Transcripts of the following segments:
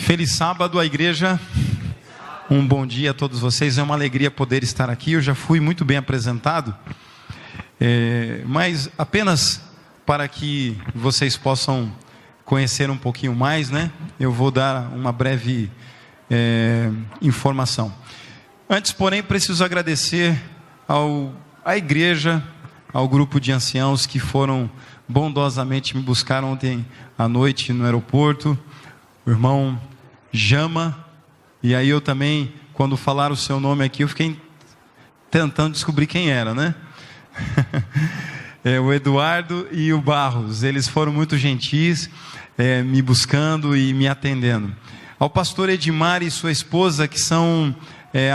Feliz sábado à igreja, um bom dia a todos vocês, é uma alegria poder estar aqui. Eu já fui muito bem apresentado, mas apenas para que vocês possam conhecer um pouquinho mais, né? Eu vou dar uma breve informação. Antes, porém, preciso agradecer à igreja, ao grupo de anciãos que foram bondosamente me buscar ontem à noite no aeroporto, o irmão Jama, e aí eu também, quando falaram o seu nome aqui, eu fiquei tentando descobrir quem era, né? O Eduardo e o Barros, eles foram muito gentis, me buscando e me atendendo. Ao pastor Edmar e sua esposa, que são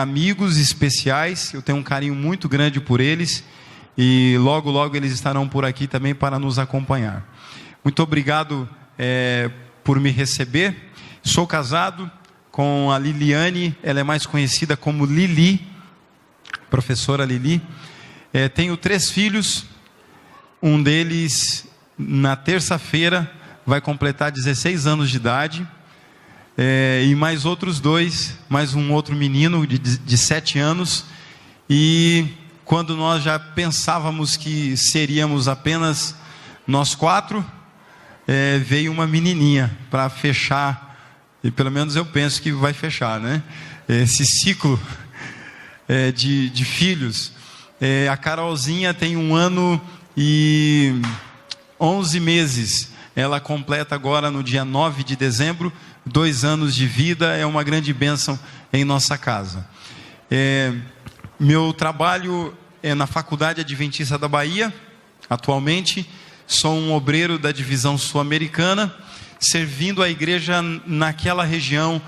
amigos especiais, eu tenho um carinho muito grande por eles, e logo logo eles estarão por aqui também para nos acompanhar. Muito obrigado por me receber. Sou casado com a Liliane, ela é mais conhecida como Lili, professora Lili. Tenho 3 filhos, um deles na terça-feira vai completar 16 anos de idade, e mais outros 2, mais um outro menino de 7 anos, e quando nós já pensávamos que seríamos apenas nós 4, veio uma menininha para fechar, e pelo menos eu penso que vai fechar, né? Esse ciclo de filhos. A Carolzinha tem 1 ano e 11 meses, ela completa agora no dia 9 de dezembro, 2 anos de vida, é uma grande bênção em nossa casa. Meu trabalho é na Faculdade Adventista da Bahia, atualmente, sou um obreiro da divisão sul-americana, servindo a igreja naquela região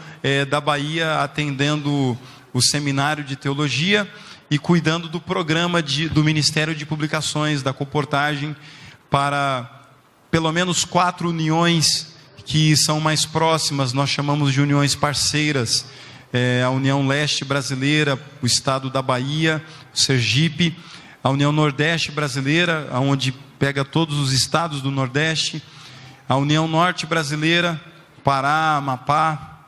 da Bahia, atendendo o seminário de teologia e cuidando do programa do Ministério de Publicações, da Coportagem, para pelo menos 4 uniões que são mais próximas, nós chamamos de uniões parceiras, a União Leste Brasileira, o estado da Bahia, o Sergipe, a União Nordeste Brasileira, onde pega todos os estados do Nordeste, a União Norte Brasileira, Pará, Amapá,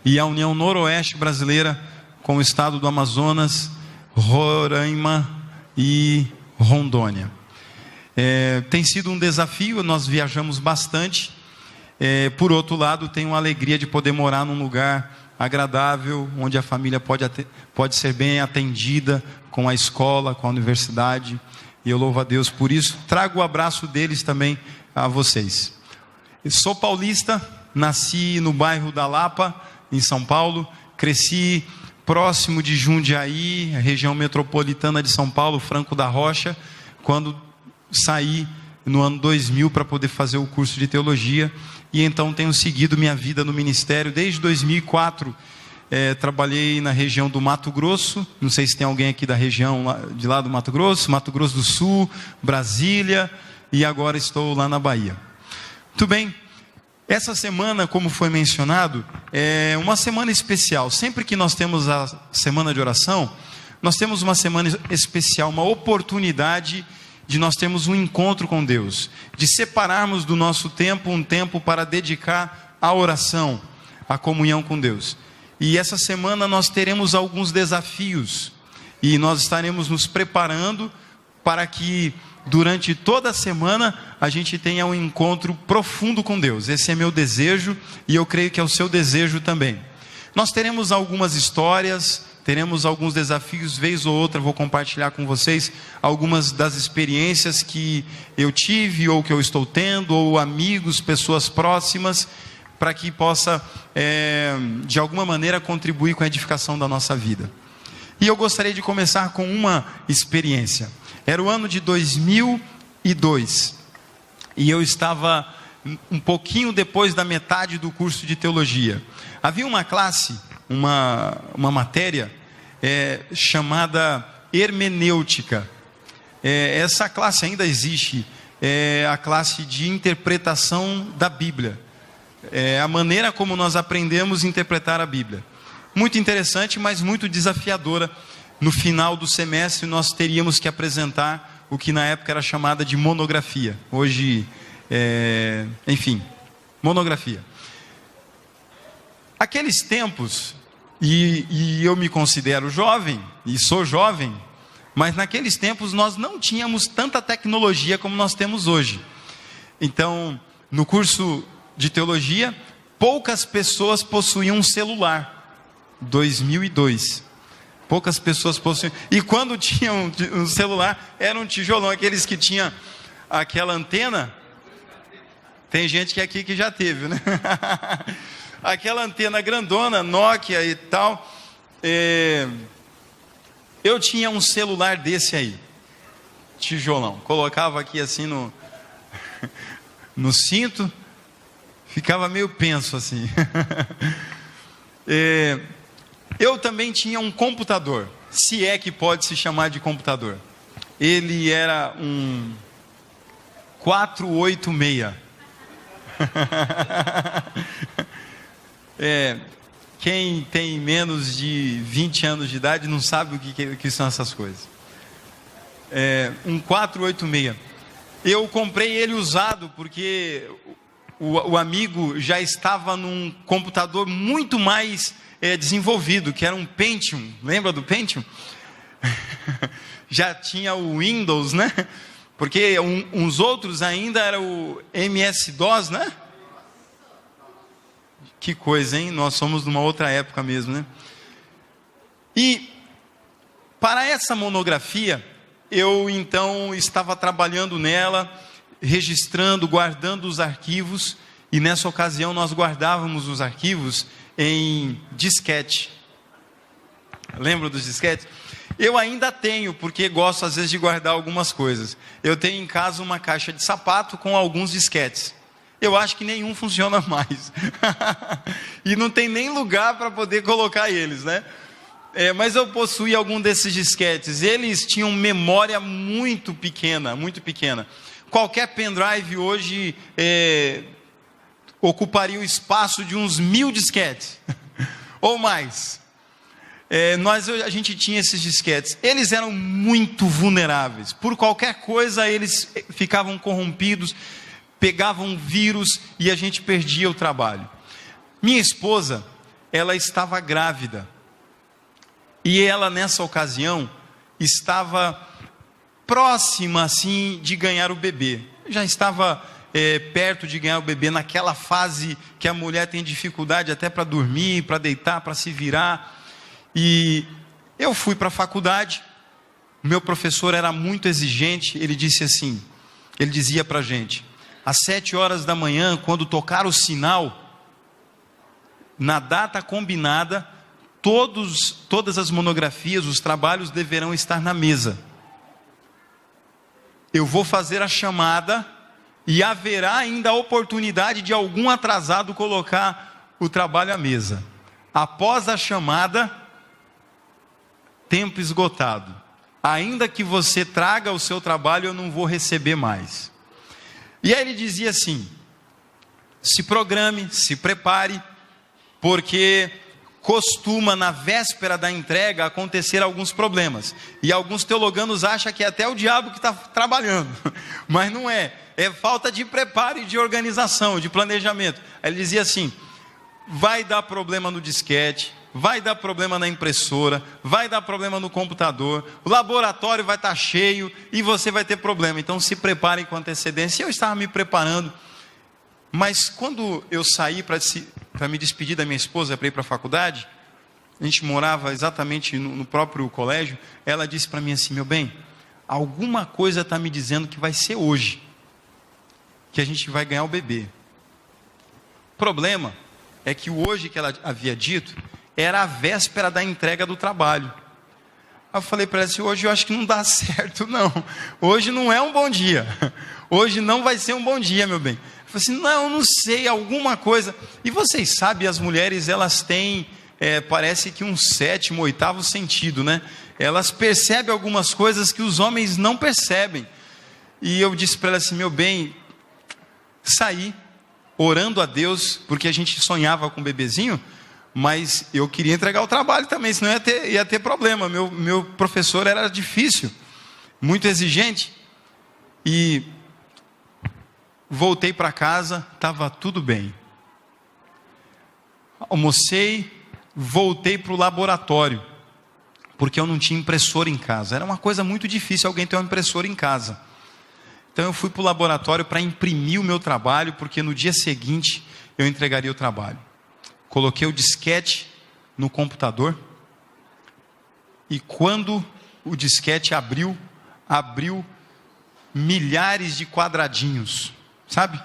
e a União Noroeste Brasileira, com o estado do Amazonas, Roraima e Rondônia. Tem sido um desafio, nós viajamos bastante. Por outro lado, tenho a alegria de poder morar num lugar agradável, onde a família pode ser bem atendida, com a escola, com a universidade, e eu louvo a Deus por isso. Trago o abraço deles também a vocês. Eu sou paulista, nasci no bairro da Lapa, em São Paulo, cresci próximo de Jundiaí, a região metropolitana de São Paulo, Franco da Rocha, quando saí no ano 2000 para poder fazer o curso de teologia, e então tenho seguido minha vida no ministério desde 2004. Trabalhei na região do Mato Grosso, não sei se tem alguém aqui da região de lá do Mato Grosso do Sul, Brasília, e agora estou lá na Bahia. Muito bem, essa semana, como foi mencionado, é uma semana especial. Sempre que nós temos a semana de oração, nós temos uma semana especial, uma oportunidade de nós termos um encontro com Deus, de separarmos do nosso tempo um tempo para dedicar à oração, à comunhão com Deus. E essa semana nós teremos alguns desafios, e nós estaremos nos preparando para que durante toda a semana a gente tenha um encontro profundo com Deus. Esse é meu desejo, e eu creio que é o seu desejo também. Nós teremos algumas histórias, teremos alguns desafios, vez ou outra vou compartilhar com vocês algumas das experiências que eu tive, ou que eu estou tendo, ou amigos, pessoas próximas, para que possa, de alguma maneira, contribuir com a edificação da nossa vida. E eu gostaria de começar com uma experiência. Era o ano de 2002, e eu estava um pouquinho depois da metade do curso de teologia. Havia uma classe, uma matéria chamada hermenêutica. Essa classe ainda existe, é a classe de interpretação da Bíblia. A maneira como nós aprendemos a interpretar a Bíblia. Muito interessante, mas muito desafiadora. No final do semestre nós teríamos que apresentar o que na época era chamada de monografia. Hoje, enfim, monografia. Aqueles tempos, e eu me considero jovem, e sou jovem, mas naqueles tempos nós não tínhamos tanta tecnologia como nós temos hoje. Então, no curso de teologia, poucas pessoas possuíam um celular. 2002. Poucas pessoas possuíam. E quando tinham um celular, era um tijolão, aqueles que tinham aquela antena. Tem gente que aqui que já teve, né? Aquela antena grandona, Nokia e tal. Eu tinha um celular desse aí, tijolão. Colocava aqui assim no cinto, ficava meio penso assim. Eu também tinha um computador, se é que pode se chamar de computador. Ele era um 486. Quem tem menos de 20 anos de idade não sabe o que são essas coisas. Um 486. Eu comprei ele usado porque o amigo já estava num computador muito mais desenvolvido, que era um Pentium. Lembra do Pentium? Já tinha o Windows, né? Porque uns outros ainda era o MS-DOS, né? Que coisa, hein? Nós somos numa outra época mesmo, né? E para essa monografia, eu então estava trabalhando nela, registrando, guardando os arquivos, e nessa ocasião nós guardávamos os arquivos em disquete. Lembra dos disquetes? Eu ainda tenho, porque gosto às vezes de guardar algumas coisas. Eu tenho em casa uma caixa de sapato com alguns disquetes. Eu acho que nenhum funciona mais. E não tem nem lugar para poder colocar eles, né? Mas eu possuía algum desses disquetes. Eles tinham memória muito pequena, muito pequena. Qualquer pendrive hoje ocuparia o espaço de uns 1000 disquetes. Ou mais. A gente tinha esses disquetes. Eles eram muito vulneráveis. Por qualquer coisa eles ficavam corrompidos, pegavam vírus e a gente perdia o trabalho. Minha esposa, ela estava grávida. E ela nessa ocasião estava próxima assim de ganhar o bebê. Já estava perto de ganhar o bebê, naquela fase que a mulher tem dificuldade até para dormir, para deitar, para se virar. E eu fui para a faculdade. Meu professor era muito exigente. Ele dizia para a gente: às 7 horas da manhã, quando tocar o sinal, na data combinada, todas as monografias, os trabalhos deverão estar na mesa. Eu vou fazer a chamada e haverá ainda a oportunidade de algum atrasado colocar o trabalho à mesa. Após a chamada, tempo esgotado. Ainda que você traga o seu trabalho, eu não vou receber mais. E aí ele dizia assim: se programe, se prepare, porque costuma na véspera da entrega acontecer alguns problemas. E alguns teologanos acham que é até o diabo que está trabalhando. Mas não é. É falta de preparo e de organização, de planejamento. Aí ele dizia assim: vai dar problema no disquete, vai dar problema na impressora, vai dar problema no computador, o laboratório vai estar cheio e você vai ter problema. Então se preparem com antecedência. Eu estava me preparando, mas quando eu saí para me despedir da minha esposa, para ir para a faculdade, a gente morava exatamente no próprio colégio, ela disse para mim assim: meu bem, alguma coisa está me dizendo que vai ser hoje, que a gente vai ganhar o bebê. O problema é que o hoje que ela havia dito era a véspera da entrega do trabalho. Eu falei para ela assim: hoje eu acho que não dá certo não, hoje não é um bom dia, hoje não vai ser um bom dia, meu bem. Eu falei assim: não sei, alguma coisa. E vocês sabem, as mulheres elas têm, parece que um 7º, 8º sentido, né? Elas percebem algumas coisas que os homens não percebem. E eu disse para ela assim: meu bem, saí orando a Deus, porque a gente sonhava com um bebezinho, mas eu queria entregar o trabalho também, senão ia ter problema. Meu professor era difícil, muito exigente. E voltei para casa, estava tudo bem. almocei, voltei para o laboratório, porque eu não tinha impressora em casa. Era uma coisa muito difícil alguém ter uma impressora em casa. Então eu fui para o laboratório para imprimir o meu trabalho, porque no dia seguinte eu entregaria o trabalho. Coloquei o disquete no computador, e quando o disquete abriu milhares de quadradinhos, sabe?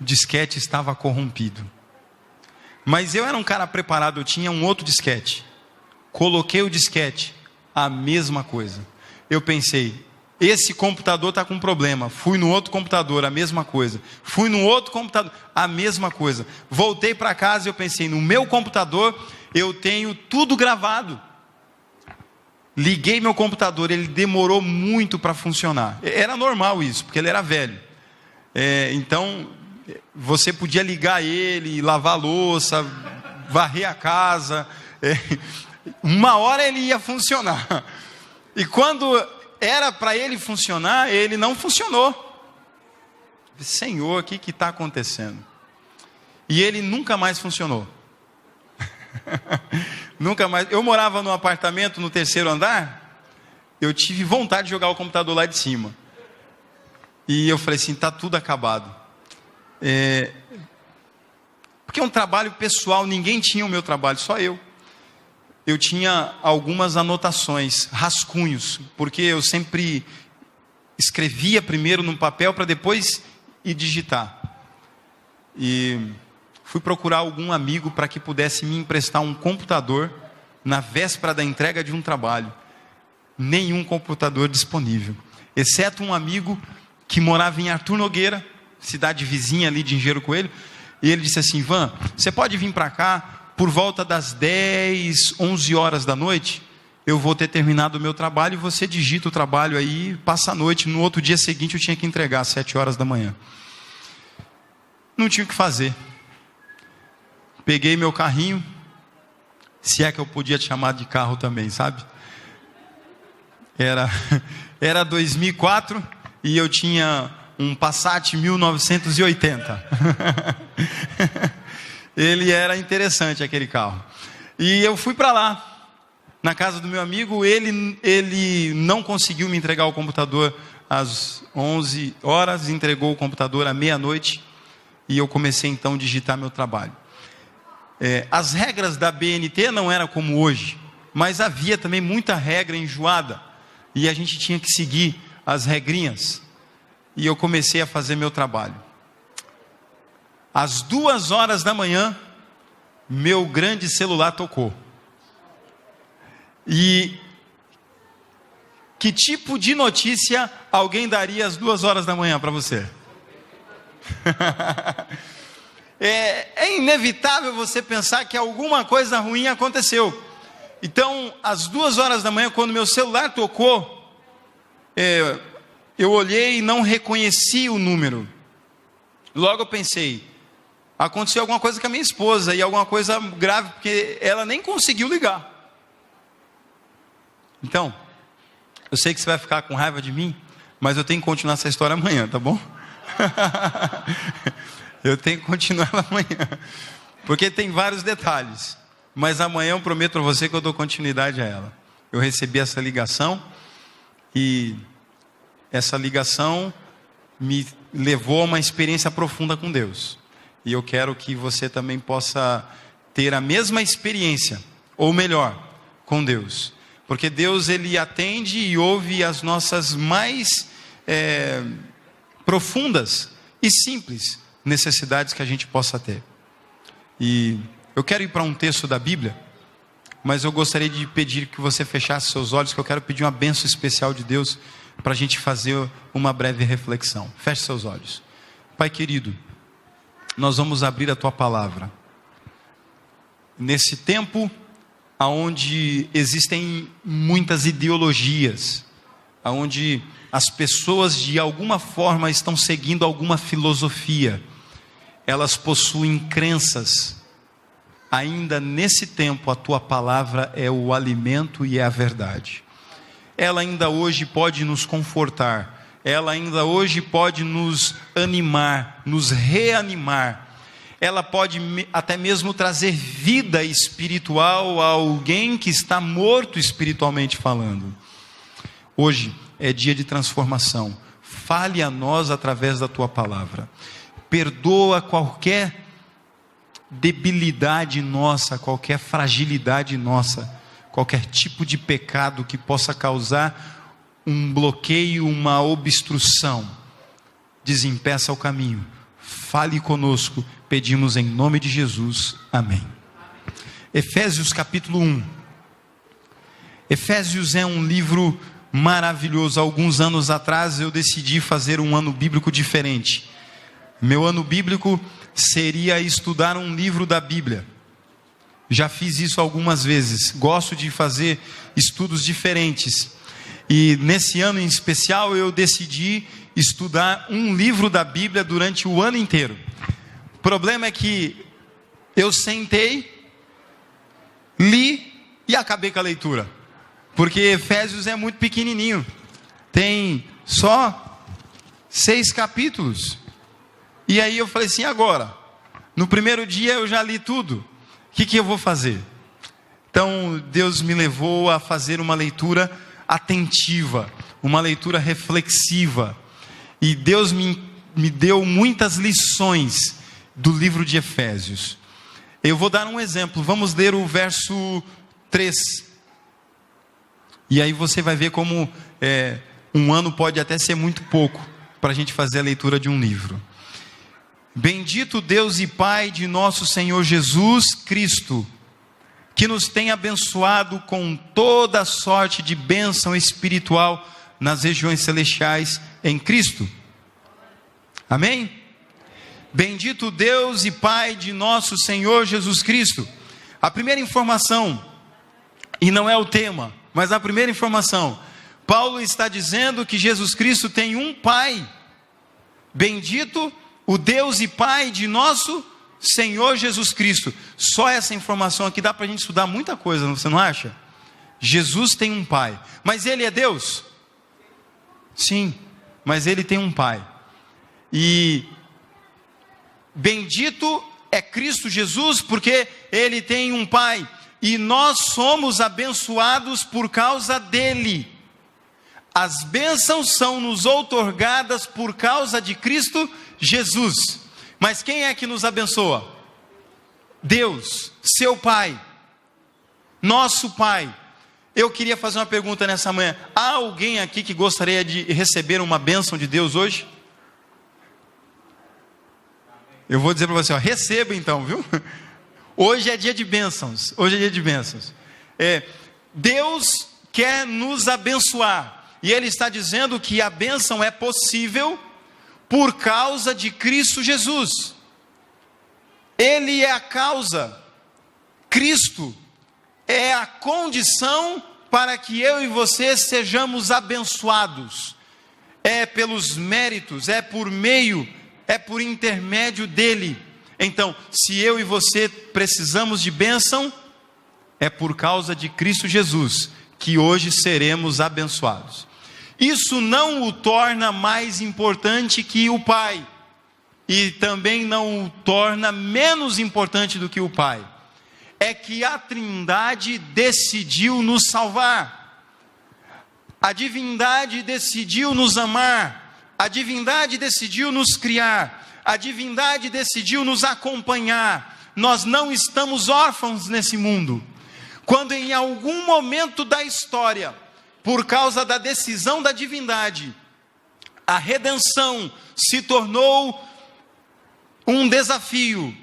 O disquete estava corrompido. Mas eu era um cara preparado, eu tinha um outro disquete. Coloquei o disquete, a mesma coisa. Eu pensei, esse computador está com problema. Fui no outro computador, a mesma coisa. Fui no outro computador, a mesma coisa. Voltei para casa e eu pensei, no meu computador eu tenho tudo gravado. Liguei meu computador, ele demorou muito para funcionar. Era normal isso, porque ele era velho. Então, você podia ligar ele, lavar a louça, varrer a casa. Uma hora ele ia funcionar. E quando era para ele funcionar, ele não funcionou. Senhor, o que está acontecendo? E ele nunca mais funcionou. Nunca mais. Eu morava num apartamento no 3º andar. Eu tive vontade de jogar o computador lá de cima. E eu falei assim, está tudo acabado. Porque é um trabalho pessoal, ninguém tinha o meu trabalho, só eu. Eu tinha algumas anotações, rascunhos, porque eu sempre escrevia primeiro num papel para depois ir digitar. E fui procurar algum amigo para que pudesse me emprestar um computador na véspera da entrega de um trabalho. Nenhum computador disponível, exceto um amigo que morava em Arthur Nogueira, cidade vizinha ali de Engenheiro Coelho. E ele disse assim, Ivan, você pode vir para cá por volta das 10, 11 horas da noite? Eu vou ter terminado o meu trabalho e você digita o trabalho aí, passa a noite. No outro dia seguinte eu tinha que entregar às 7 horas da manhã. Não tinha o que fazer. Peguei meu carrinho, se é que eu podia te chamar de carro também, sabe? Era 2004 e eu tinha um Passat 1980. Ele era interessante, aquele carro. E eu fui para lá, na casa do meu amigo. Ele não conseguiu me entregar o computador às 11 horas, entregou o computador à meia-noite. E eu comecei então a digitar meu trabalho. As regras da BNT não eram como hoje, mas havia também muita regra enjoada. E a gente tinha que seguir as regrinhas. E eu comecei a fazer meu trabalho. Às 2 horas da manhã, meu grande celular tocou. E que tipo de notícia alguém daria às 2 horas da manhã para você? É inevitável você pensar que alguma coisa ruim aconteceu. Então, às 2 horas da manhã, quando meu celular tocou, eu olhei e não reconheci o número. Logo eu pensei, aconteceu alguma coisa com a minha esposa, e alguma coisa grave, porque ela nem conseguiu ligar. Então, eu sei que você vai ficar com raiva de mim, mas eu tenho que continuar essa história amanhã, tá bom? Eu tenho que continuar ela amanhã, porque tem vários detalhes. Mas amanhã eu prometo a você que eu dou continuidade a ela. Eu recebi essa ligação, e essa ligação me levou a uma experiência profunda com Deus. E eu quero que você também possa ter a mesma experiência, ou melhor, com Deus. Porque Deus, Ele atende e ouve as nossas mais profundas e simples necessidades que a gente possa ter. E eu quero ir para um texto da Bíblia, mas eu gostaria de pedir que você fechasse seus olhos, que eu quero pedir uma bênção especial de Deus para a gente fazer uma breve reflexão. Feche seus olhos. Pai querido, nós vamos abrir a Tua palavra. Nesse tempo onde existem muitas ideologias, onde as pessoas de alguma forma estão seguindo alguma filosofia, elas possuem crenças. Ainda nesse tempo, a Tua palavra é o alimento e é a verdade. Ela ainda hoje pode nos confortar, ela ainda hoje pode nos animar, nos reanimar, ela pode até mesmo trazer vida espiritual a alguém que está morto espiritualmente falando. Hoje é dia de transformação. Fale a nós através da tua palavra. Perdoa qualquer debilidade nossa, qualquer fragilidade nossa, qualquer tipo de pecado que possa causar um bloqueio, uma obstrução. Desempeça o caminho. Fale conosco, pedimos em nome de Jesus, amém. Efésios capítulo 1. Efésios é um livro maravilhoso. Alguns anos atrás eu decidi fazer um ano bíblico diferente. Meu ano bíblico seria estudar um livro da Bíblia. Já fiz isso algumas vezes. Gosto de fazer estudos diferentes. E nesse ano em especial eu decidi estudar um livro da Bíblia durante o ano inteiro. O problema é que eu sentei, li e acabei com a leitura. Porque Efésios é muito pequenininho. Tem só 6 capítulos. E aí eu falei assim, agora, no primeiro dia eu já li tudo. O que eu vou fazer? Então Deus me levou a fazer uma leitura atentiva, uma leitura reflexiva. E Deus me deu muitas lições do livro de Efésios. Eu vou dar um exemplo. Vamos ler o verso 3. E aí você vai ver como um ano pode até ser muito pouco para a gente fazer a leitura de um livro. Bendito Deus e Pai de nosso Senhor Jesus Cristo, que nos tem abençoado com toda sorte de bênção espiritual nas regiões celestiais em Cristo. Amém? Bendito Deus e Pai de nosso Senhor Jesus Cristo. A primeira informação, e não é o tema, mas a primeira informação, Paulo está dizendo que Jesus Cristo tem um Pai. Bendito o Deus e Pai de nosso Senhor Jesus Cristo. Só essa informação aqui dá para a gente estudar muita coisa, você não acha? Jesus tem um Pai, mas Ele é Deus? Sim, mas Ele tem um Pai. E bendito é Cristo Jesus, porque Ele tem um Pai, e nós somos abençoados por causa dEle. As bênçãos são nos outorgadas por causa de Cristo Jesus. Mas quem é que nos abençoa? Deus, seu Pai, nosso Pai. Eu queria fazer uma pergunta nessa manhã. Há alguém aqui que gostaria de receber uma bênção de Deus hoje? Eu vou dizer para você, receba então, viu? Hoje é dia de bênçãos. Hoje é dia de bênçãos. Deus quer nos abençoar. E Ele está dizendo que a bênção é possível por causa de Cristo Jesus. Ele é a causa. Cristo é a condição para que eu e você sejamos abençoados. É pelos méritos, é por meio, é por intermédio dele. Então, se eu e você precisamos de bênção, é por causa de Cristo Jesus que hoje seremos abençoados. Isso não o torna mais importante que o Pai, e também não o torna menos importante do que o Pai. É que a Trindade decidiu nos salvar, a divindade decidiu nos amar, a divindade decidiu nos criar, a divindade decidiu nos acompanhar. Nós não estamos órfãos nesse mundo. Quando em algum momento da história, por causa da decisão da divindade, a redenção se tornou um desafio,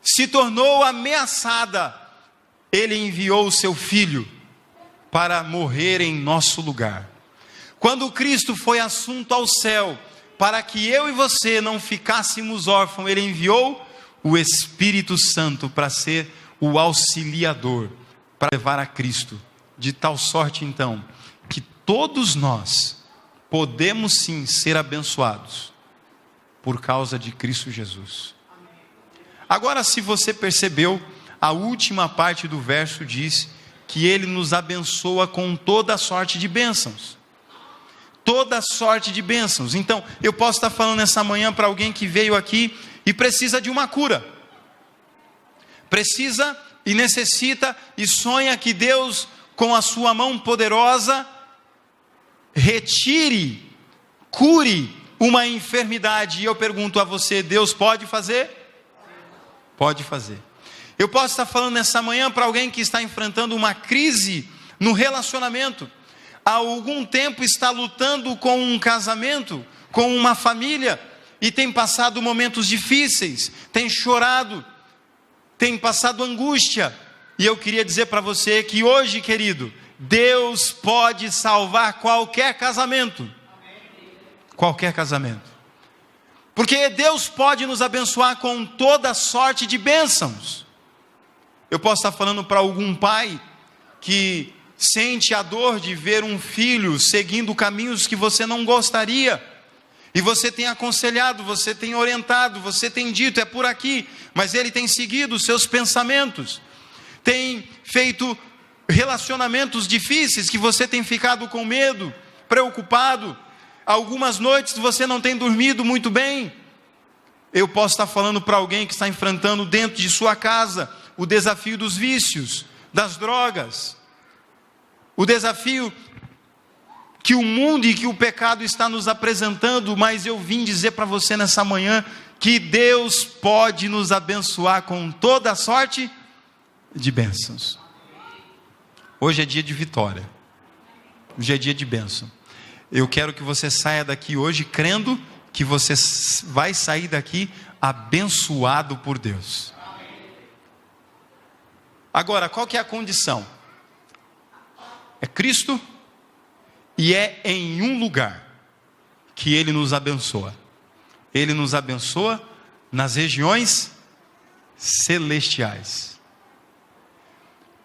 se tornou ameaçada, Ele enviou o seu Filho para morrer em nosso lugar. Quando Cristo foi assunto ao céu, para que eu e você não ficássemos órfãos, Ele enviou o Espírito Santo para ser o auxiliador, para levar a Cristo, de tal sorte então, que todos nós podemos sim ser abençoados, por causa de Cristo Jesus. Agora, se você percebeu, a última parte do verso diz que Ele nos abençoa com toda sorte de bênçãos. Toda sorte de bênçãos. Então, eu posso estar falando nessa manhã para alguém que veio aqui e precisa de uma cura. precisa e necessita e sonha que Deus, com a sua mão poderosa, retire, cure uma enfermidade. E eu pergunto a você: Deus pode fazer? Pode fazer. Eu posso estar falando nessa manhã para alguém que está enfrentando uma crise no relacionamento, há algum tempo está lutando com um casamento, com uma família, e tem passado momentos difíceis, tem chorado, tem passado angústia. E eu queria dizer para você que hoje, querido, Deus pode salvar qualquer casamento. Qualquer casamento. Porque Deus pode nos abençoar com toda sorte de bênçãos. Eu posso estar falando para algum pai que sente a dor de ver um filho seguindo caminhos que você não gostaria. E você tem aconselhado, você tem orientado, você tem dito, é por aqui. Mas ele tem seguido os seus pensamentos. Tem feito relacionamentos difíceis que você tem ficado com medo, preocupado. Algumas noites você não tem dormido muito bem. Eu posso estar falando para alguém que está enfrentando dentro de sua casa o desafio dos vícios, das drogas, o desafio que o mundo e que o pecado está nos apresentando. Mas eu vim dizer para você nessa manhã que Deus pode nos abençoar com toda a sorte de bênçãos. Hoje é dia de vitória, hoje é dia de bênção. Eu quero que você saia daqui hoje crendo que você vai sair daqui abençoado por Deus. Agora, qual que é a condição? É Cristo, e é em um lugar que Ele nos abençoa. Ele nos abençoa nas regiões celestiais.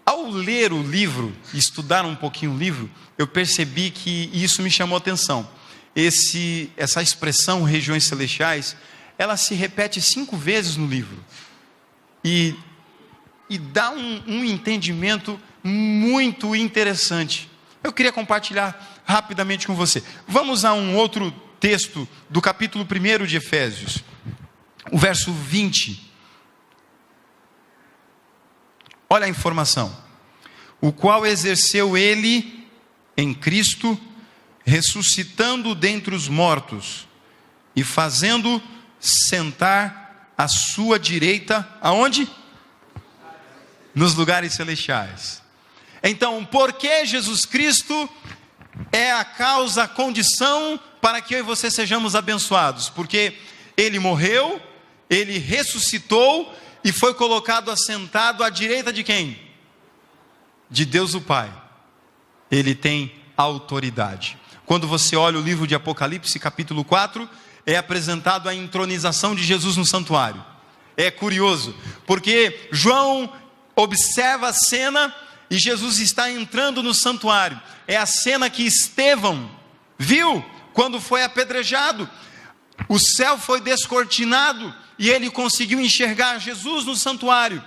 Ao ler o livro, estudar um pouquinho o livro, eu percebi que isso me chamou a atenção. Essa expressão regiões celestiais, ela se repete 5 vezes no livro. E dá um entendimento muito interessante. Eu queria compartilhar rapidamente com você. Vamos a um outro texto do capítulo 1 de Efésios, o verso 20. Olha a informação. O qual exerceu ele em Cristo, ressuscitando dentre os mortos e fazendo sentar à sua direita, aonde? Nos lugares celestiais. Então, por que Jesus Cristo é a causa, a condição para que eu e você sejamos abençoados? Porque Ele morreu, Ele ressuscitou e foi colocado assentado à direita de quem? De Deus o Pai. Ele tem autoridade. Quando você olha o livro de Apocalipse, capítulo 4, é apresentado a entronização de Jesus no santuário. É curioso, porque João observa a cena e Jesus está entrando no santuário. É a cena que Estevão viu quando foi apedrejado. O céu foi descortinado e ele conseguiu enxergar Jesus no santuário.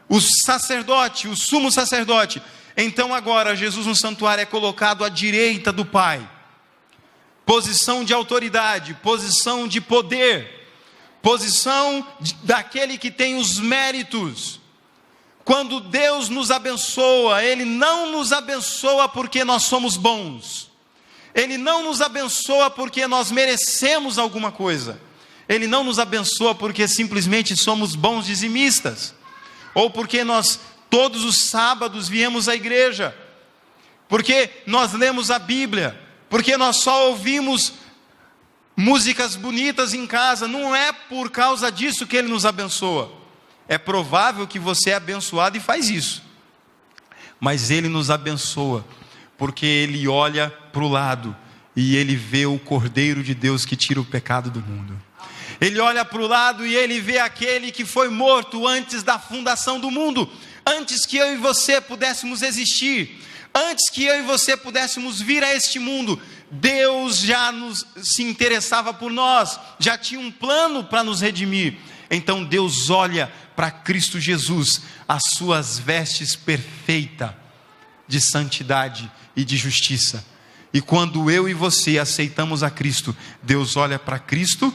O sacerdote, o sumo sacerdote. Então agora Jesus no santuário é colocado à direita do Pai. Posição de autoridade, posição de poder, posição daquele que tem os méritos. Quando Deus nos abençoa, Ele não nos abençoa porque nós somos bons. Ele não nos abençoa porque nós merecemos alguma coisa. Ele não nos abençoa porque simplesmente somos bons dizimistas. Ou porque nós todos os sábados viemos à igreja. Porque nós lemos a Bíblia. Porque nós só ouvimos músicas bonitas em casa. Não é por causa disso que Ele nos abençoa. É provável que você é abençoado e faz isso. Mas Ele nos abençoa porque Ele olha para o lado e Ele vê o Cordeiro de Deus que tira o pecado do mundo. Ele olha para o lado e Ele vê aquele que foi morto antes da fundação do mundo. Antes que eu e você pudéssemos existir. Antes que eu e você pudéssemos vir a este mundo. Deus já se interessava por nós. Já tinha um plano para nos redimir. Então Deus olha para Cristo Jesus, as suas vestes perfeitas de santidade e de justiça. E quando eu e você aceitamos a Cristo, Deus olha para Cristo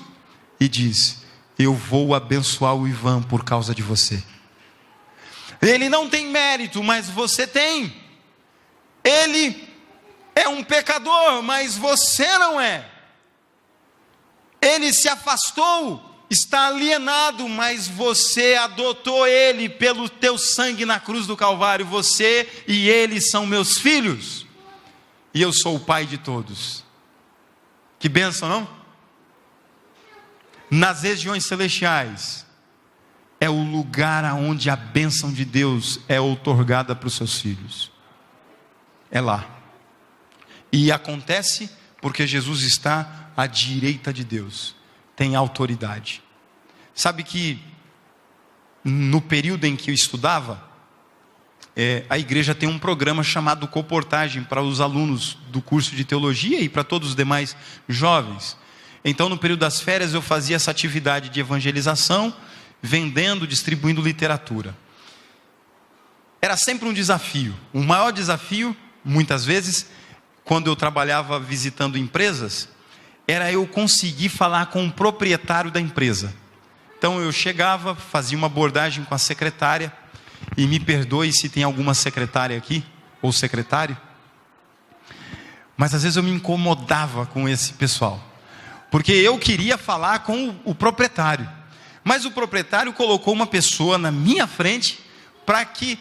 e diz: eu vou abençoar o Ivan por causa de você. Ele não tem mérito, mas você tem. Ele é um pecador, mas você não é. Ele se afastou, está alienado, mas você adotou ele pelo teu sangue na cruz do Calvário. Você e ele são meus filhos, e eu sou o pai de todos. Que bênção, não? Nas regiões celestiais é o lugar onde a bênção de Deus é outorgada para os seus filhos. É lá. E acontece porque Jesus está à direita de Deus, tem autoridade. Sabe que no período em que eu estudava, a igreja tem um programa chamado Comportagem para os alunos do curso de teologia e para todos os demais jovens. Então no período das férias eu fazia essa atividade de evangelização, vendendo, distribuindo literatura. Era sempre um desafio. O maior desafio, muitas vezes, quando eu trabalhava visitando empresas, era eu conseguir falar com o proprietário da empresa. Então eu chegava, fazia uma abordagem com a secretária, e me perdoe se tem alguma secretária aqui, ou secretário, mas às vezes eu me incomodava com esse pessoal, porque eu queria falar com o proprietário, mas o proprietário colocou uma pessoa na minha frente, para que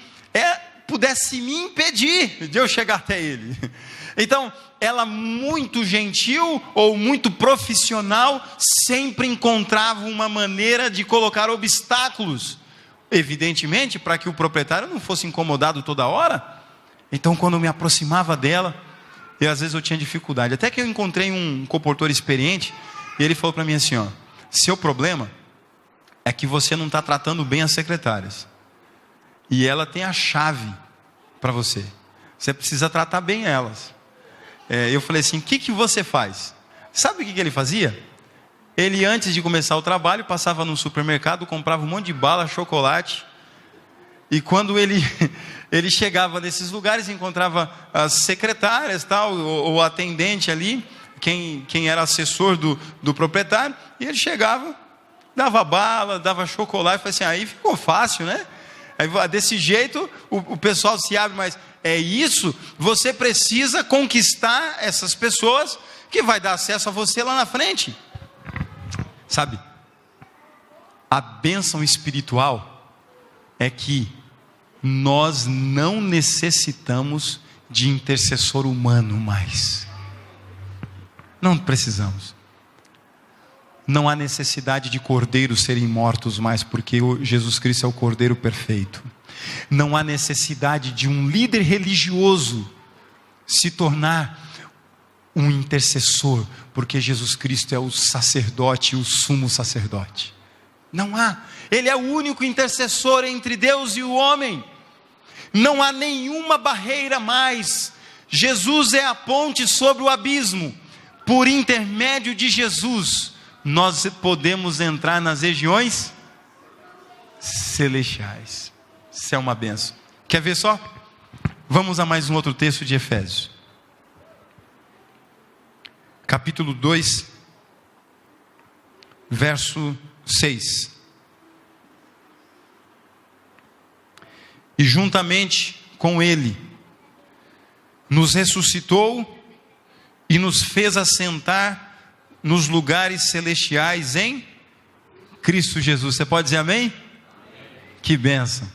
pudesse me impedir de eu chegar até ele. Então, ela muito gentil ou muito profissional, sempre encontrava uma maneira de colocar obstáculos, evidentemente, para que o proprietário não fosse incomodado toda hora. Então, quando eu me aproximava dela, às vezes eu tinha dificuldade, até que eu encontrei um comportor experiente, e ele falou para mim assim, seu problema é que você não está tratando bem as secretárias, e ela tem a chave para você precisa tratar bem elas. Eu falei assim, o que você faz? Sabe o que ele fazia? Ele, antes de começar o trabalho, passava no supermercado, comprava um monte de bala, chocolate, e quando ele chegava nesses lugares, encontrava as secretárias, tal, ou atendente ali, quem era assessor do proprietário, e ele chegava, dava bala, dava chocolate, e falei assim, aí ficou fácil, né? Aí, desse jeito o pessoal se abre, mas é isso, você precisa conquistar essas pessoas, que vai dar acesso a você lá na frente. Sabe, a bênção espiritual é que nós não necessitamos de intercessor humano mais. Não precisamos. Não há necessidade de cordeiros serem mortos mais, porque Jesus Cristo é o cordeiro perfeito. Não há necessidade de um líder religioso se tornar um intercessor, porque Jesus Cristo é o sacerdote, o sumo sacerdote. Não há. Ele é o único intercessor entre Deus e o homem. Não há nenhuma barreira mais. Jesus é a ponte sobre o abismo. Por intermédio de Jesus, nós podemos entrar nas regiões celestiais. Isso é uma bênção. Quer ver só? Vamos a mais um outro texto de Efésios. Capítulo 2, verso 6. E juntamente com ele, nos ressuscitou e nos fez assentar nos lugares celestiais em Cristo Jesus. Você pode dizer amém? Amém. Que bênção.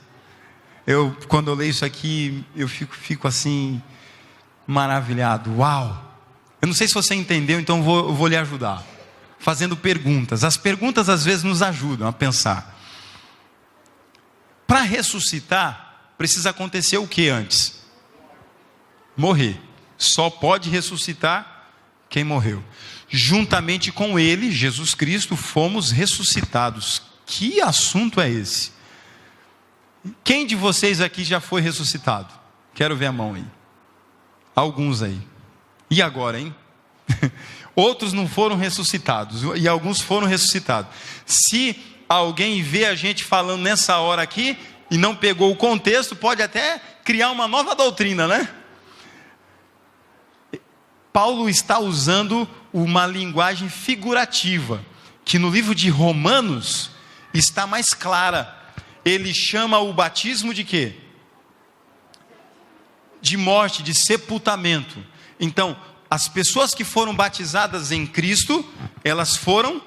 Quando eu leio isso aqui, eu fico assim, maravilhado. Uau! Eu não sei se você entendeu, então eu vou lhe ajudar, fazendo perguntas. As perguntas às vezes nos ajudam a pensar. Para ressuscitar, precisa acontecer o que antes? Morrer. Só pode ressuscitar quem morreu. Juntamente com ele, Jesus Cristo, fomos ressuscitados. Que assunto é esse? Quem de vocês aqui já foi ressuscitado? Quero ver a mão aí. Alguns aí. E agora, hein? Outros não foram ressuscitados, e alguns foram ressuscitados. Se alguém vê a gente falando nessa hora aqui, e não pegou o contexto, pode até criar uma nova doutrina, né? Paulo está usando uma linguagem figurativa, que no livro de Romanos está mais clara. ele chama o batismo de quê? De morte, de sepultamento. Então, as pessoas que foram batizadas em Cristo, elas foram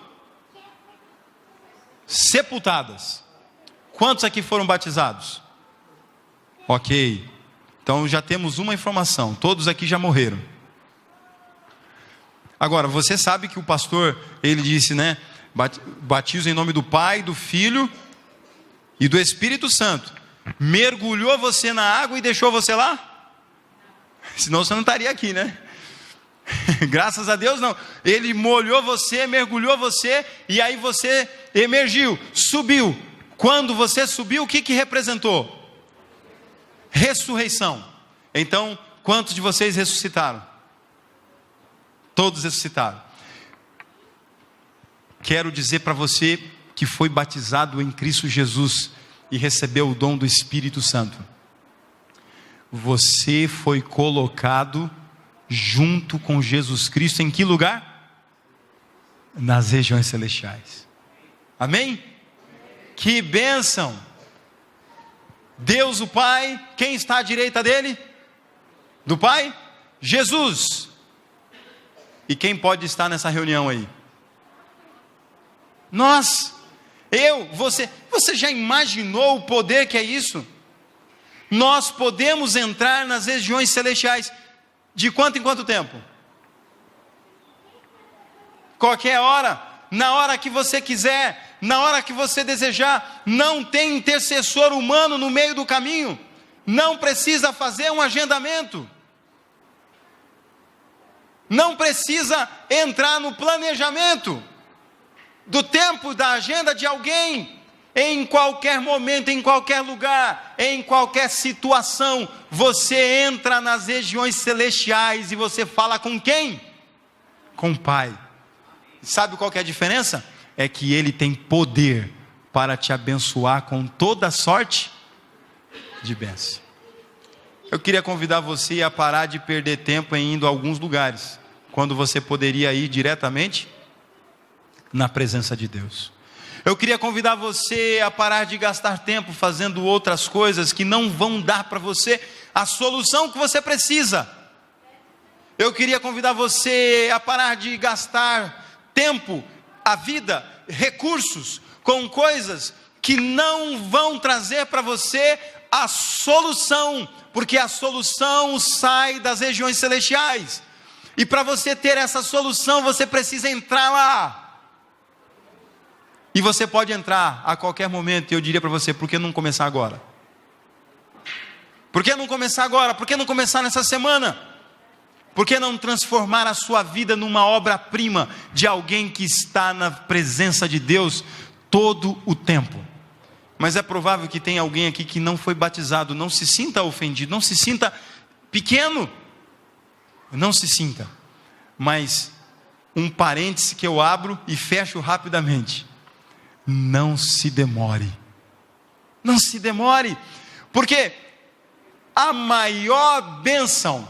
sepultadas. Quantos aqui foram batizados? Ok. Então já temos uma informação, todos aqui já morreram. Agora, você sabe que o pastor, ele disse, né? Batizo em nome do Pai, do Filho e do Espírito Santo. Mergulhou você na água e deixou você lá? Senão você não estaria aqui, né? Graças a Deus não. Ele molhou você, mergulhou você, e aí você emergiu, subiu. Quando você subiu, o que representou? Ressurreição. Então, quantos de vocês ressuscitaram? Todos ressuscitaram. Quero dizer para você que foi batizado em Cristo Jesus e recebeu o dom do Espírito Santo. Você foi colocado junto com Jesus Cristo em que lugar? Nas regiões celestiais. Amém? Que bênção! Deus o Pai, quem está à direita dele? Do Pai? Jesus. E quem pode estar nessa reunião aí? Nós. Você já imaginou o poder que é isso? Nós podemos entrar nas regiões celestiais. De quanto em quanto tempo? Qualquer hora, na hora que você quiser, na hora que você desejar. Não tem intercessor humano no meio do caminho. Não precisa fazer um agendamento. Não precisa entrar no planejamento do tempo, da agenda de alguém. Em qualquer momento, em qualquer lugar, em qualquer situação, você entra nas regiões celestiais e você fala com quem? Com o Pai. Sabe qual que é a diferença? É que Ele tem poder para te abençoar com toda sorte de bênção. Eu queria convidar você a parar de perder tempo em indo a alguns lugares, quando você poderia ir diretamente na presença de Deus. Eu queria convidar você a parar de gastar tempo fazendo outras coisas que não vão dar para você a solução que você precisa. Eu queria convidar você a parar de gastar tempo, a vida, recursos, com coisas que não vão trazer para você a solução, porque a solução sai das regiões celestiais. E para você ter essa solução, você precisa entrar lá. E você pode entrar a qualquer momento. E eu diria para você, por que não começar agora? Por que não começar agora? Por que não começar nessa semana? Por que não transformar a sua vida numa obra-prima de alguém que está na presença de Deus todo o tempo? Mas é provável que tenha alguém aqui que não foi batizado. Não se sinta ofendido, não se sinta pequeno. Não se sinta. Mas um parêntese que eu abro e fecho rapidamente. Não se demore. Não se demore. Porque a maior bênção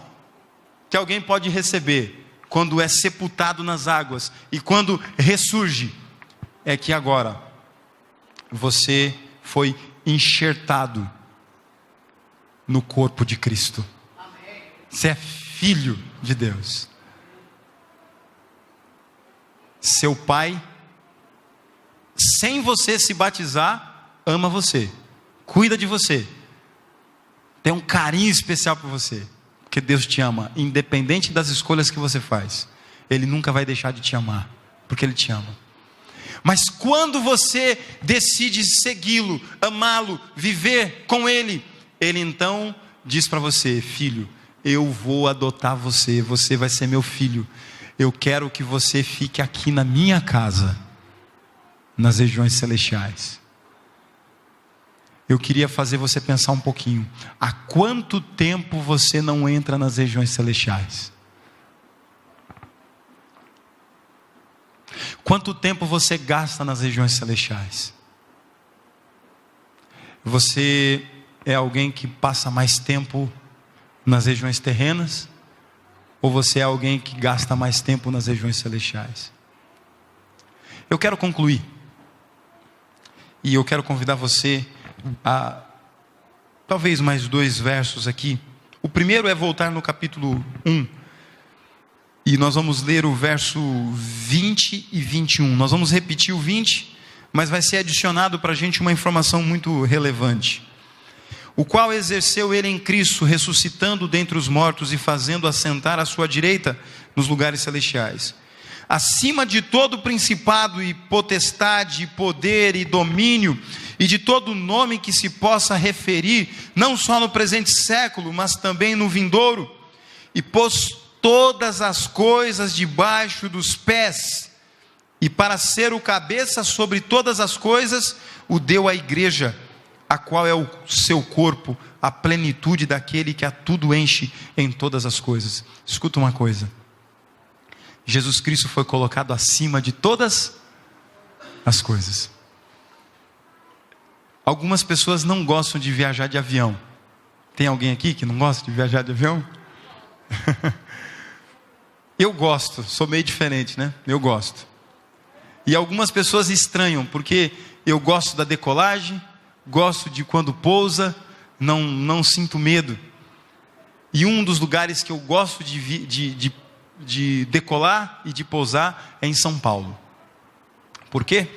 que alguém pode receber quando é sepultado nas águas e quando ressurge é que agora você foi enxertado no corpo de Cristo. Você é filho de Deus. Seu Pai, sem você se batizar, ama você, cuida de você, tem um carinho especial por você, porque Deus te ama, independente das escolhas que você faz. Ele nunca vai deixar de te amar, porque Ele te ama. Mas quando você decide segui-lo, amá-lo, viver com Ele, Ele então diz para você: filho, eu vou adotar você, você vai ser meu filho, eu quero que você fique aqui na minha casa, nas regiões celestiais. Eu queria fazer você pensar um pouquinho. Há quanto tempo você não entra nas regiões celestiais? Quanto tempo você gasta nas regiões celestiais? Você é alguém que passa mais tempo nas regiões terrenas? Ou você é alguém que gasta mais tempo nas regiões celestiais? Eu quero concluir. E eu quero convidar você, talvez mais 2 versos aqui. O primeiro é voltar no capítulo 1. E nós vamos ler o verso 20 e 21. Nós vamos repetir o 20, mas vai ser adicionado para a gente uma informação muito relevante. O qual exerceu ele em Cristo, ressuscitando dentre os mortos e fazendo assentar à sua direita nos lugares celestiais, acima de todo principado e potestade, e poder e domínio, e de todo nome que se possa referir, não só no presente século, mas também no vindouro, e pôs todas as coisas debaixo dos pés, e para ser o cabeça sobre todas as coisas, o deu à igreja, a qual é o seu corpo, a plenitude daquele que a tudo enche em todas as coisas. Escuta uma coisa: Jesus Cristo foi colocado acima de todas as coisas. Algumas pessoas não gostam de viajar de avião. Tem alguém aqui que não gosta de viajar de avião? Eu gosto, sou meio diferente, né? Eu gosto. E algumas pessoas estranham, porque eu gosto da decolagem, gosto de quando pousa, não sinto medo. E um dos lugares que eu gosto de decolar e de pousar é em São Paulo. Por quê?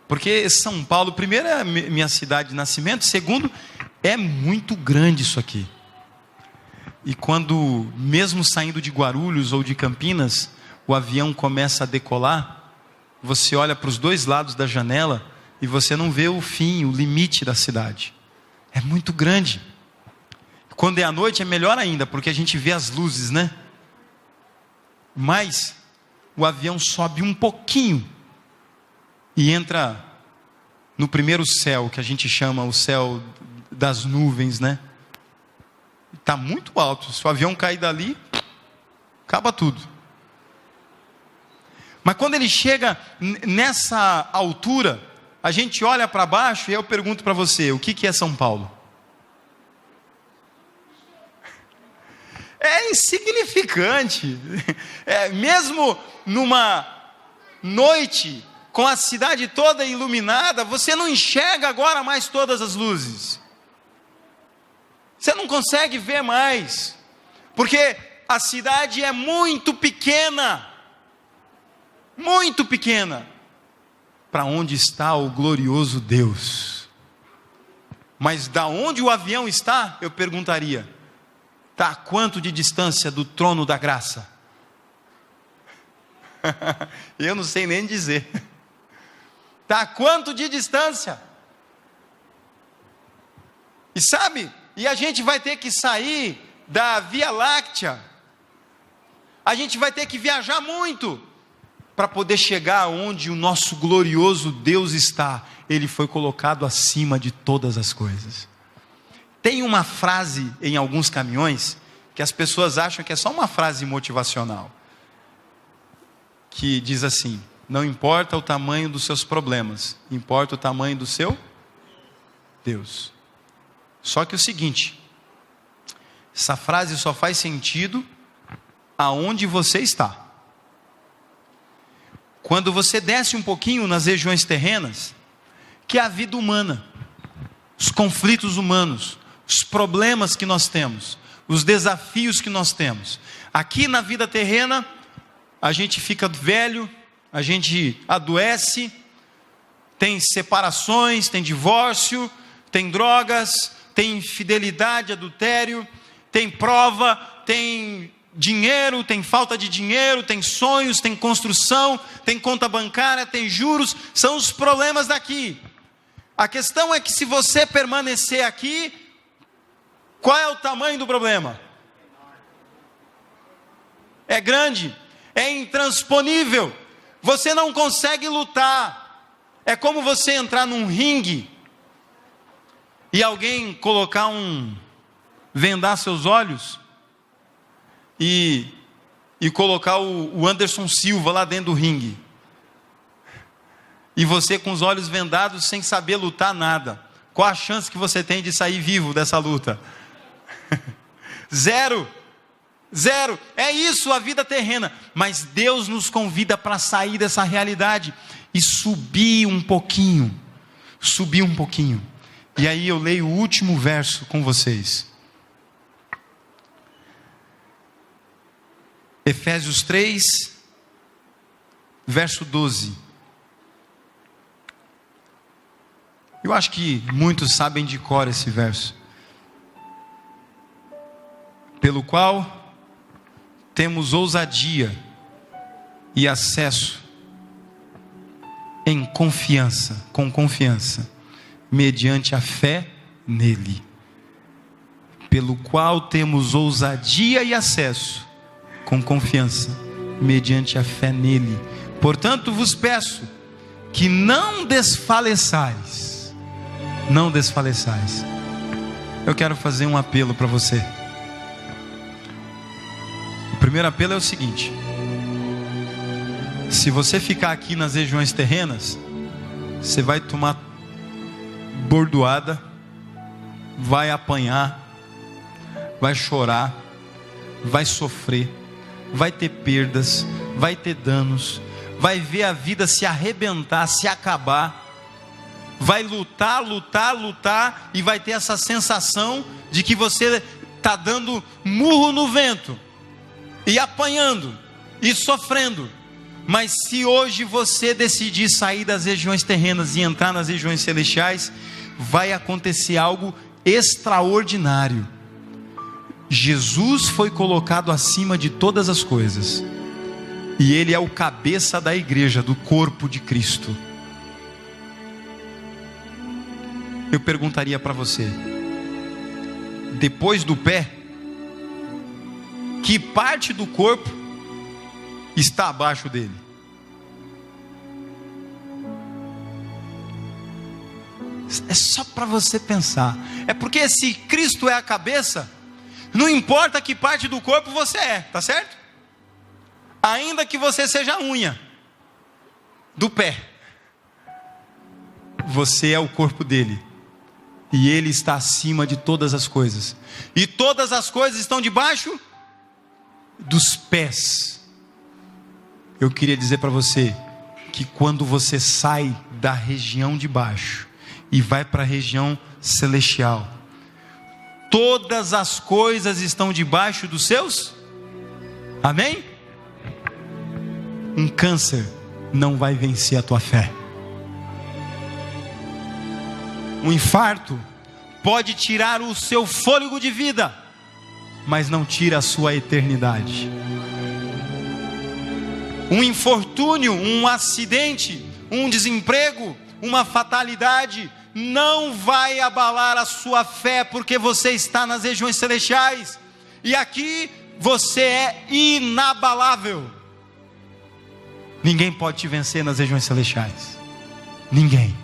Porque São Paulo, primeiro, é a minha cidade de nascimento, segundo, é muito grande isso aqui. E quando, mesmo saindo de Guarulhos ou de Campinas, o avião começa a decolar, você olha para os 2 lados da janela e você não vê o fim, o limite da cidade. É muito grande. Quando é à noite é melhor ainda, porque a gente vê as luzes, né? Mas o avião sobe um pouquinho e entra no primeiro céu, que a gente chama o céu das nuvens, né? Está muito alto. Se o avião cair dali, acaba tudo. Mas quando ele chega nessa altura, a gente olha para baixo e eu pergunto para você: o que é São Paulo? É insignificante. Mesmo numa noite com a cidade toda iluminada, você não enxerga agora mais todas as luzes. Você não consegue ver mais, porque a cidade é muito pequena, para onde está o glorioso Deus. Mas da onde o avião está, eu perguntaria: está a quanto de distância do trono da graça? Eu não sei nem dizer. Está a quanto de distância? E sabe, e a gente vai ter que sair da Via Láctea, a gente vai ter que viajar muito, para poder chegar onde o nosso glorioso Deus está. Ele foi colocado acima de todas as coisas. Tem uma frase em alguns caminhões, que as pessoas acham que é só uma frase motivacional, que diz assim: não importa o tamanho dos seus problemas, importa o tamanho do seu Deus. Só que o seguinte, essa frase só faz sentido aonde você está. Quando você desce um pouquinho nas regiões terrenas, que é a vida humana, os conflitos humanos, os problemas que nós temos, os desafios que nós temos. Aqui na vida terrena, a gente fica velho, a gente adoece, tem separações, tem divórcio, tem drogas, tem infidelidade, adultério, tem prova, tem dinheiro, tem falta de dinheiro, tem sonhos, tem construção, tem conta bancária, tem juros. São os problemas daqui. A questão é que se você permanecer aqui, qual é o tamanho do problema? É grande, é intransponível, você não consegue lutar. É como você entrar num ringue e alguém colocar vendar seus olhos e colocar o Anderson Silva lá dentro do ringue, e você com os olhos vendados, sem saber lutar nada. Qual a chance que você tem de sair vivo dessa luta? Zero. É isso a vida terrena. Mas Deus nos convida para sair dessa realidade e subir um pouquinho. E aí eu leio o último verso com vocês. Efésios 3, verso 12. Eu acho que muitos sabem de cor esse verso. Pelo qual temos ousadia e acesso em confiança, com confiança, mediante a fé nele. Pelo qual temos ousadia e acesso com confiança, mediante a fé nele. Portanto vos peço que não desfaleçais. Não desfaleçais. Eu quero fazer um apelo para você. O primeiro apelo é o seguinte: se você ficar aqui nas regiões terrenas, você vai tomar bordoada, vai apanhar, vai chorar, vai sofrer, vai ter perdas, vai ter danos, vai ver a vida se arrebentar, se acabar, vai lutar e vai ter essa sensação de que você está dando murro no vento, e apanhando, e sofrendo. Mas se hoje você decidir sair das regiões terrenas e entrar nas regiões celestiais, vai acontecer algo extraordinário. Jesus foi colocado acima de todas as coisas, e Ele é o cabeça da igreja, do corpo de Cristo. Eu perguntaria para você, depois do pé, que parte do corpo está abaixo dele? É só para você pensar. É porque se Cristo é a cabeça, não importa que parte do corpo você é, tá certo? Ainda que você seja a unha do pé, você é o corpo dele, e ele está acima de todas as coisas, e todas as coisas estão debaixo dos pés. Eu queria dizer para você que quando você sai da região de baixo e vai para a região celestial, todas as coisas estão debaixo dos seus. Amém? Um câncer não vai vencer a tua fé. Um infarto pode tirar o seu fôlego de vida, mas não tira a sua eternidade. Um infortúnio, um acidente, um desemprego, uma fatalidade não vai abalar a sua fé, porque você está nas regiões celestiais, e aqui você é inabalável. Ninguém pode te vencer nas regiões celestiais. Ninguém.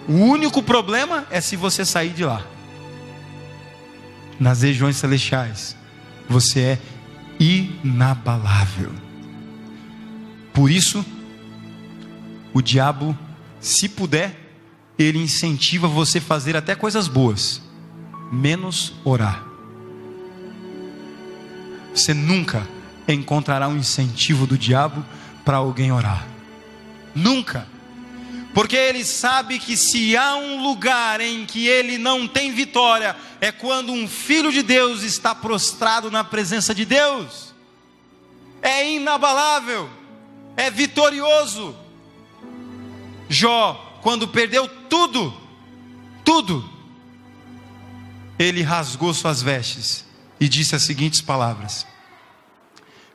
O único problema é se você sair de lá. Nas regiões celestiais, você é inabalável. Por isso, o diabo, se puder, ele incentiva você a fazer até coisas boas, menos orar. Você nunca encontrará um incentivo do diabo para alguém orar. Nunca. Porque ele sabe que se há um lugar em que ele não tem vitória, é quando um filho de Deus está prostrado na presença de Deus. É inabalável, é vitorioso. Jó, quando perdeu tudo, ele rasgou suas vestes e disse as seguintes palavras: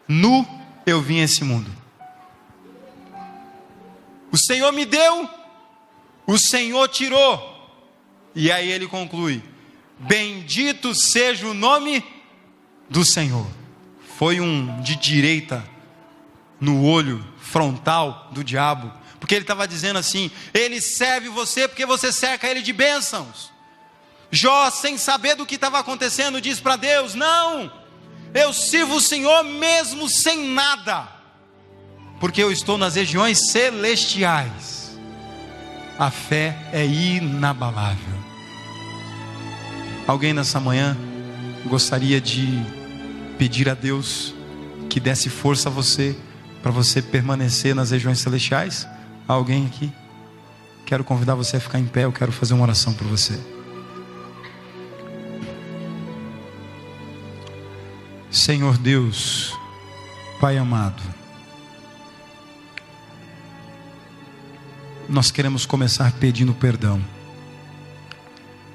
nu eu vim a esse mundo, o Senhor me deu, o Senhor tirou. E aí ele conclui: bendito seja o nome do Senhor. Foi um de direita no olho frontal do diabo, porque ele estava dizendo assim: ele serve você porque você cerca ele de bênçãos. Jó, sem saber do que estava acontecendo, diz para Deus: não, eu sirvo o Senhor mesmo sem nada, porque eu estou nas regiões celestiais. A fé é inabalável. Alguém nessa manhã gostaria de pedir a Deus que desse força a você, para você permanecer nas regiões celestiais? Alguém aqui quero convidar você a ficar em pé, eu quero fazer uma oração por você. Senhor Deus, Pai amado, nós queremos começar pedindo perdão.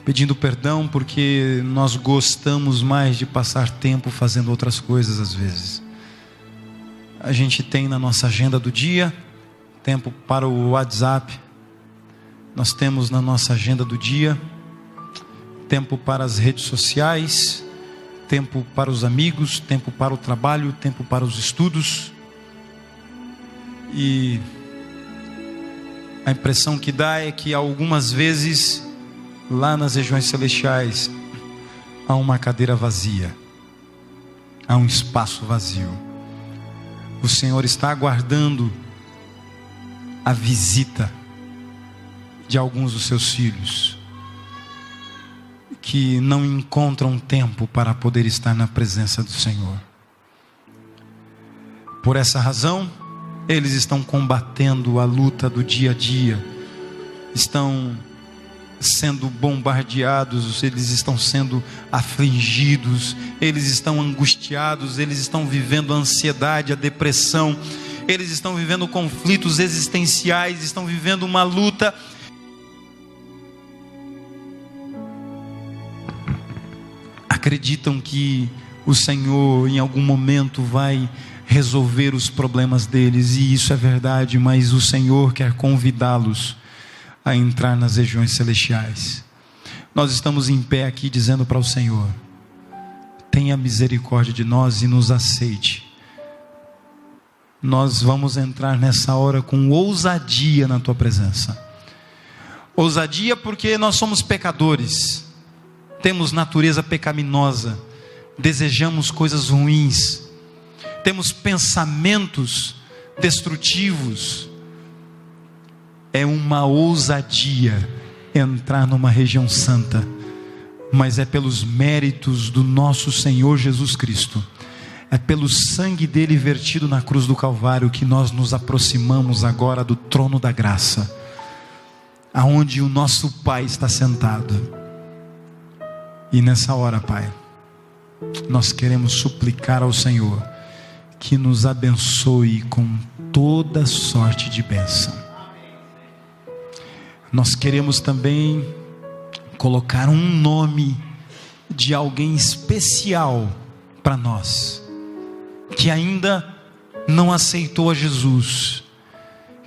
Pedindo perdão porque nós gostamos mais de passar tempo fazendo outras coisas às vezes. A gente tem na nossa agenda do dia tempo para o WhatsApp. Nós temos na nossa agenda do dia tempo para as redes sociais, tempo para os amigos, tempo para o trabalho, tempo para os estudos. E a impressão que dá é que algumas vezes lá nas regiões celestiais há uma cadeira vazia, há um espaço vazio. O Senhor está aguardando a visita de alguns dos seus filhos que não encontram tempo para poder estar na presença do Senhor. Por essa razão, eles estão combatendo a luta do dia a dia, estão sendo bombardeados, eles estão sendo afligidos, eles estão angustiados, eles estão vivendo a ansiedade, a depressão, eles estão vivendo conflitos existenciais, estão vivendo uma luta. Acreditam que o Senhor em algum momento vai resolver os problemas deles, e isso é verdade, mas o Senhor quer convidá-los a entrar nas regiões celestiais. Nós estamos em pé aqui dizendo para o Senhor: tenha misericórdia de nós e nos aceite. Nós vamos entrar nessa hora com ousadia na tua presença. Ousadia porque nós somos pecadores, temos natureza pecaminosa, desejamos coisas ruins, temos pensamentos destrutivos. É uma ousadia entrar numa região santa, mas é pelos méritos do nosso Senhor Jesus Cristo, é pelo sangue dele vertido na cruz do Calvário que nós nos aproximamos agora do trono da graça, aonde o nosso Pai está sentado. E nessa hora, Pai, nós queremos suplicar ao Senhor que nos abençoe com toda sorte de bênção. Nós queremos também colocar um nome de alguém especial para nós, que ainda não aceitou a Jesus,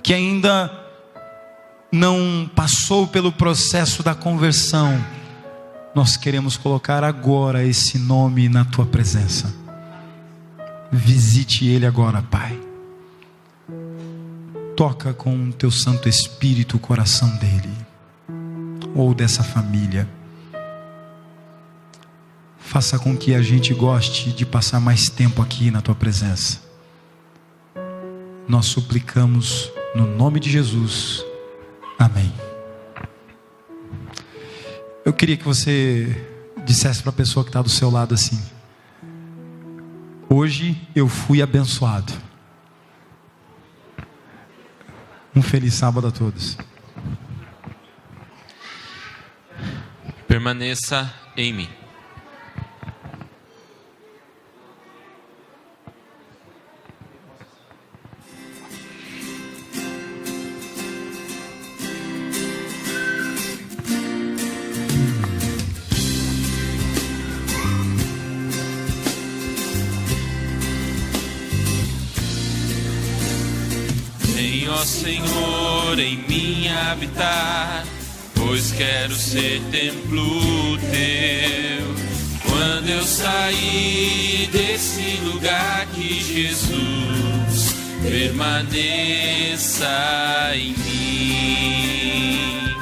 que ainda não passou pelo processo da conversão. Nós queremos colocar agora esse nome na tua presença. Visite ele agora, Pai. Toca com o teu Santo Espírito o coração dele, ou dessa família. Faça com que a gente goste de passar mais tempo aqui na tua presença. Nós suplicamos no nome de Jesus. Amém. Eu queria que você dissesse para a pessoa que está do seu lado assim: hoje eu fui abençoado. Um feliz sábado a todos. Permaneça em mim. Ó Senhor, em mim habitar, pois quero ser templo teu. Quando eu sair desse lugar, que Jesus permaneça em mim.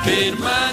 Permaneça